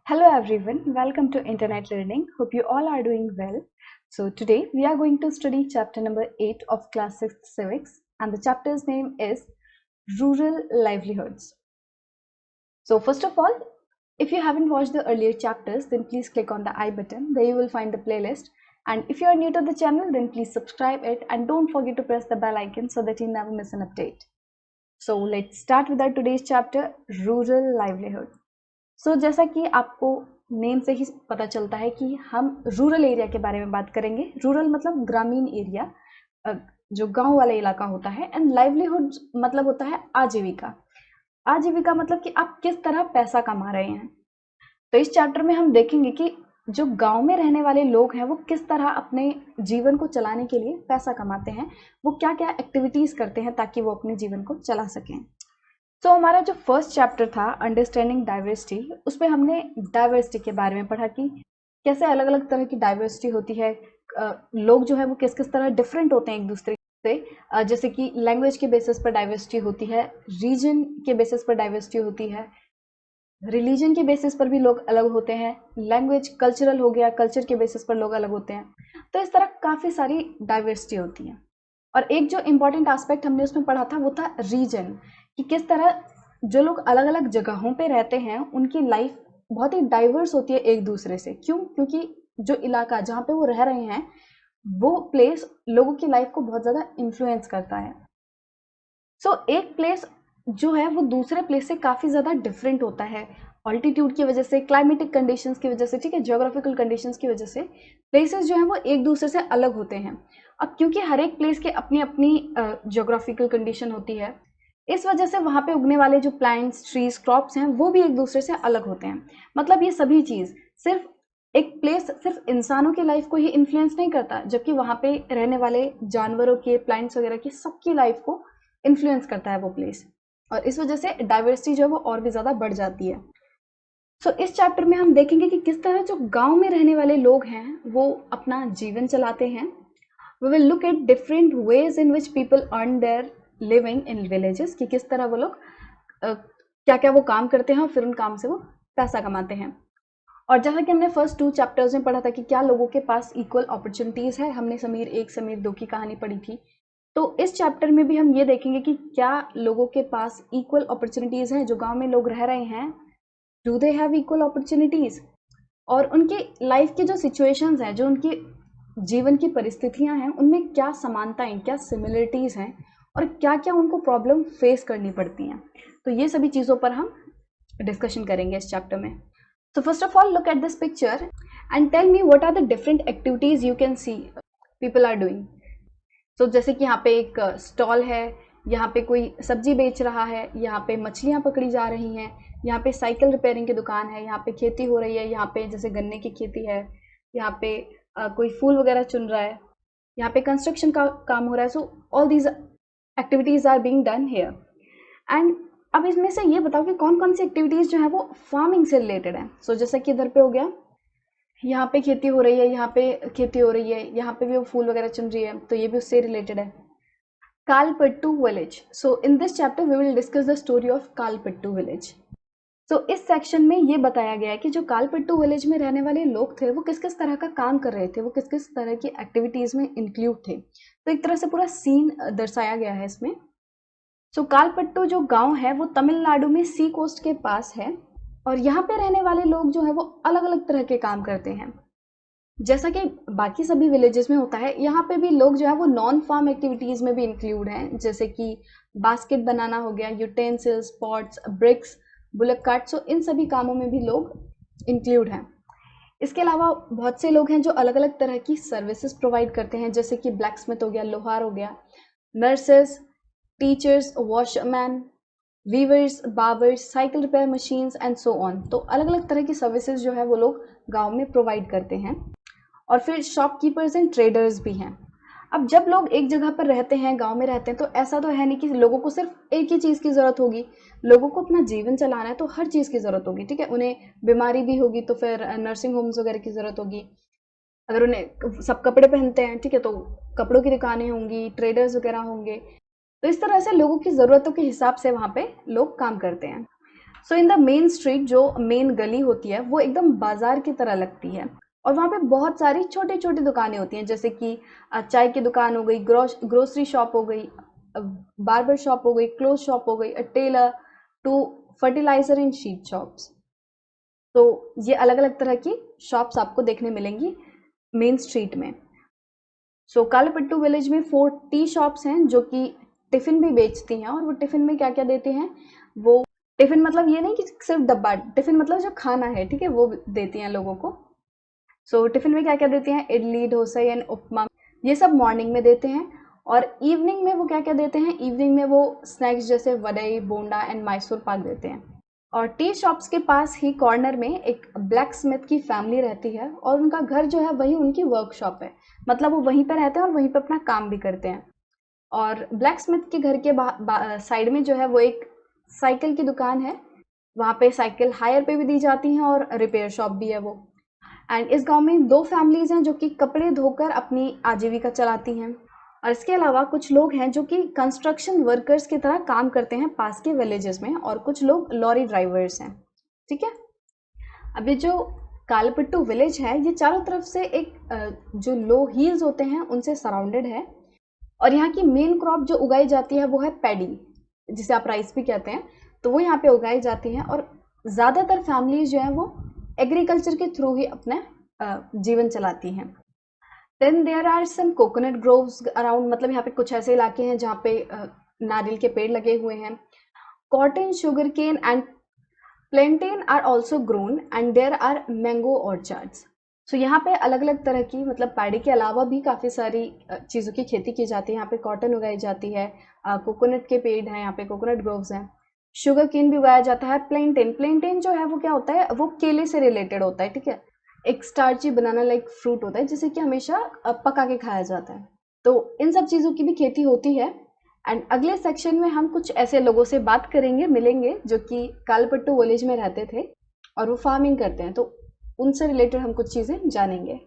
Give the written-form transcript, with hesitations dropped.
Hello everyone, welcome to Internet Learning. Hope you all are doing well. So today we are going to study chapter number 8 of class 6 civics, and the chapter's name is Rural Livelihoods. So first of all, if you haven't watched the earlier chapters, then please click on the I button. There you will find the playlist. And if you are new to the channel, then please subscribe it and don't forget to press the bell icon so that you never miss an update. So let's start with our today's chapter, Rural Livelihood. सो जैसा कि आपको name से ही पता चलता है कि हम rural area के बारे में बात करेंगे। रूरल मतलब ग्रामीण एरिया, जो गांव वाला इलाका होता है, एंड लाइवलीहुड मतलब होता है आजीविका। आजीविका मतलब कि आप किस तरह पैसा कमा रहे हैं। तो इस चैप्टर में हम देखेंगे कि जो गांव में रहने वाले लोग हैं वो किस तरह अपने जीवन को चलाने के लिए पैसा कमाते हैं, वो क्या क्या एक्टिविटीज करते हैं ताकि वो अपने जीवन को चला सकें। तो हमारा जो फर्स्ट चैप्टर था अंडरस्टैंडिंग डाइवर्सिटी, उसमें हमने डाइवर्सिटी के बारे में पढ़ा कि कैसे अलग अलग तरह की डाइवर्सिटी होती है, लोग जो है वो किस किस तरह डिफरेंट होते हैं एक दूसरे से, जैसे कि लैंग्वेज के बेसिस पर डाइवर्सिटी होती है, रीजन के बेसिस पर डाइवर्सिटी होती है, रिलीजन के बेसिस पर भी लोग अलग होते हैं, लैंग्वेज कल्चरल हो गया, कल्चर के बेसिस पर लोग अलग होते हैं। तो इस तरह काफ़ी सारी डाइवर्सिटी होती है। और एक जो इम्पॉर्टेंट एस्पेक्ट हमने उसमें पढ़ा था वो था रीजन, कि किस तरह जो लोग अलग अलग जगहों पे रहते हैं उनकी लाइफ बहुत ही डाइवर्स होती है एक दूसरे से। क्यों? क्योंकि जो इलाका जहाँ पे वो रह रहे हैं वो प्लेस लोगों की लाइफ को बहुत ज़्यादा इन्फ्लुएंस करता है। सो एक प्लेस जो है वो दूसरे प्लेस से काफ़ी ज़्यादा डिफरेंट होता है, ऑल्टीट्यूड की वजह से, क्लाइमेटिक कंडीशंस की वजह से, ठीक है, जियोग्राफिकल कंडीशंस की वजह से प्लेसेस जो हैं वो एक दूसरे से अलग होते हैं। अब क्योंकि हर एक प्लेस की अपनी अपनी जियोग्राफिकल कंडीशन होती है, इस वजह से वहाँ पे उगने वाले जो प्लांट्स, ट्रीज, क्रॉप्स हैं वो भी एक दूसरे से अलग होते हैं। मतलब ये सभी चीज़ सिर्फ एक प्लेस सिर्फ इंसानों की लाइफ को ही इन्फ्लुएंस नहीं करता, जबकि वहाँ पे रहने वाले जानवरों के, प्लांट्स वगैरह की, सबकी लाइफ को इन्फ्लुएंस करता है वो प्लेस, और इस वजह से डाइवर्सिटी जो है वो और भी ज़्यादा बढ़ जाती है। सो इस चैप्टर में हम देखेंगे कि किस तरह जो गांव में रहने वाले लोग हैं वो अपना जीवन चलाते हैं। We will look at different ways in which people earn their living in villages, कि किस तरह वो लोग क्या क्या वो काम करते हैं और फिर उन काम से वो पैसा कमाते हैं। और जैसा कि हमने फर्स्ट 2 चैप्टर्स में पढ़ा था कि क्या लोगों के पास इक्वल अपॉर्चुनिटीज़ है, हमने समीर 1 समीर 2 की कहानी पढ़ी थी। तो इस चैप्टर में भी हम ये देखेंगे कि क्या लोगों के पास इक्वल अपॉर्चुनिटीज़ हैं, जो गांव में लोग रह रहे हैं, do they have equal opportunities, और उनकी लाइफ की जो सिचुएशंस हैं, जो उनकी जीवन की परिस्थितियां हैं, उनमें क्या समानताएं, क्या सिमिलरिटीज़ हैं, और क्या क्या उनको प्रॉब्लम फेस करनी पड़ती हैं। तो ये सभी चीज़ों पर हम डिस्कशन करेंगे इस चैप्टर में। So first of all, look at this picture and tell me what are the different activities you can see people are doing. So जैसे कि यहाँ पे एक स्टॉल है, यहाँ पे कोई सब्जी बेच रहा है, यहाँ पे मछलियाँ पकड़ी जा रही हैं, यहाँ पे साइकिल रिपेयरिंग की दुकान है, यहाँ पे खेती हो रही है, यहाँ पे जैसे गन्ने की खेती है, यहाँ पे कोई फूल वगैरह चुन रहा है, यहाँ पे कंस्ट्रक्शन का काम हो रहा है। So all these activities are being done here. And अब इसमें से ये बताओ कि कौन कौन सी एक्टिविटीज़ जो है वो फार्मिंग से रिलेटेड है। सो जैसे कि इधर पे हो गया, यहाँ पे खेती हो रही है, यहाँ पे खेती हो रही है, यहाँ पे भी वो फूल वगैरह चुन रही है, तो ये भी उससे रिलेटेड है। Kalpattu village. So in this chapter we will discuss the story of Kalpattu village. तो इस सेक्शन में ये बताया गया है कि जो कालपट्टू विलेज में रहने वाले लोग थे वो किस किस तरह का काम कर रहे थे, वो किस किस तरह की एक्टिविटीज़ में इंक्लूड थे। तो एक तरह से पूरा सीन दर्शाया गया है इसमें। सो कालपट्टू जो गांव है वो तमिलनाडु में सी कोस्ट के पास है, और यहाँ पे रहने वाले लोग जो है वो अलग अलग तरह के काम करते हैं। जैसा कि बाकी सभी विलेजेस में होता है, यहाँ पे भी लोग जो है वो नॉन फार्म एक्टिविटीज़ में भी इंक्लूड हैं, जैसे कि बास्केट बनाना हो गया, utensils, pots, bricks, bullock cart. So इन सभी कामों में भी लोग इंक्लूड हैं। इसके अलावा बहुत से लोग हैं जो अलग अलग तरह की सर्विसेज प्रोवाइड करते हैं, जैसे कि ब्लैक स्मिथ हो गया, लोहार हो गया, nurses, teachers, washman, weavers, barbers, cycle repair machines and so on. तो अलग अलग तरह की सर्विसेज जो है वो लोग गांव में प्रोवाइड करते हैं। और फिर शॉपकीपर्स एंड ट्रेडर्स भी हैं। अब जब लोग एक जगह पर रहते हैं, गांव में रहते हैं, तो ऐसा तो है नहीं कि लोगों को सिर्फ एक ही चीज़ की ज़रूरत होगी। लोगों को अपना जीवन चलाना है तो हर चीज़ की ज़रूरत होगी, ठीक है। उन्हें बीमारी भी होगी तो फिर नर्सिंग होम्स वगैरह की ज़रूरत होगी। अगर उन्हें सब कपड़े पहनते हैं, ठीक है, तो कपड़ों की दुकानें होंगी, ट्रेडर्स वगैरह होंगे। तो इस तरह से लोगों की ज़रूरतों के हिसाब से वहाँ पे लोग काम करते हैं। सो इन द मेन स्ट्रीट, जो मेन गली होती है वो एकदम बाजार की तरह लगती है, और वहाँ पे बहुत सारी छोटी छोटी दुकानें होती हैं, जैसे कि चाय की दुकान हो गई, ग्रोसरी शॉप हो गई, बार्बर शॉप हो गई, क्लोथ शॉप हो गई, tailor to fertilizer and seed shops. तो ये अलग अलग तरह की शॉप्स आपको देखने मिलेंगी मेन स्ट्रीट में। सो कालीपट्टू विलेज में 4 टी शॉप्स हैं जो कि टिफ़िन भी बेचती हैं, और वो टिफ़िन में क्या क्या देते हैं, वो टिफ़िन मतलब ये नहीं कि सिर्फ डब्बा, टिफ़िन मतलब जो खाना है, ठीक है, वो देती हैं लोगों को। सो टिफ़िन में क्या क्या देती हैं, इडली, डोसा एंड उपमा, ये सब मॉर्निंग में देते हैं। और इवनिंग में वो क्या क्या देते हैं, इवनिंग में वो स्नैक्स जैसे वड़ई, बोंडा एंड मैसूर पाक देते हैं। और टी शॉप्स के पास ही कॉर्नर में एक ब्लैक स्मिथ की फैमिली रहती है, और उनका घर जो है वही उनकी वर्कशॉप है, मतलब वो वहीं पर रहते हैं और वहीं पर अपना काम भी करते हैं। और ब्लैक स्मिथ के घर के साइड में जो है वो एक साइकिल की दुकान है, वहाँ पे साइकिल हायर पे भी दी जाती हैं और रिपेयर शॉप भी है वो। एंड इस गांव में 2 फैमिलीज हैं जो कि कपड़े धोकर अपनी आजीविका चलाती हैं, और इसके अलावा कुछ लोग हैं जो कि कंस्ट्रक्शन वर्कर्स की तरह काम करते हैं पास के विलेजेस में, और कुछ लोग लॉरी ड्राइवर्स हैं, ठीक है। अब ये जो कालीपट्टू विलेज है, ये चारों तरफ से एक जो लो हिल्स होते हैं उनसे सराउंडेड है, और यहाँ की मेन क्रॉप जो उगाई जाती है वो है पैडी, जिसे आप राइस भी कहते हैं, तो वो यहाँ पे उगाई जाती है। और ज़्यादातर फैमिलीज जो है वो एग्रीकल्चर के थ्रू ही अपने जीवन चलाती हैं। Then there are some coconut groves around, मतलब यहाँ पे कुछ ऐसे इलाके हैं जहाँ पे नारियल के पेड़ लगे हुए हैं। Cotton, sugar cane and plantain are also grown, and there are mango orchards. So यहाँ पे अलग अलग तरह की, मतलब पैडी के अलावा भी काफ़ी सारी चीज़ों की खेती की जाती है। यहाँ पे कॉटन उगाई जाती है, कोकोनट के पेड़ हैं, यहाँ पे कोकोनट ग्रोव्स हैं, शुगर केन भी उगाया जाता है। प्लेंटेन, प्लेंटेन जो है वो क्या होता है, वो केले से रिलेटेड होता है, ठीक है, एक स्टार्ची बनाना लाइक फ्रूट होता है जिसे कि हमेशा पका के खाया जाता है। तो इन सब चीज़ों की भी खेती होती है। एंड अगले सेक्शन में हम कुछ ऐसे लोगों से बात करेंगे, मिलेंगे, जो कि कालीपट्टू विलेज में रहते थे और वो फार्मिंग करते हैं, तो उनसे रिलेटेड हम कुछ चीज़ें जानेंगे।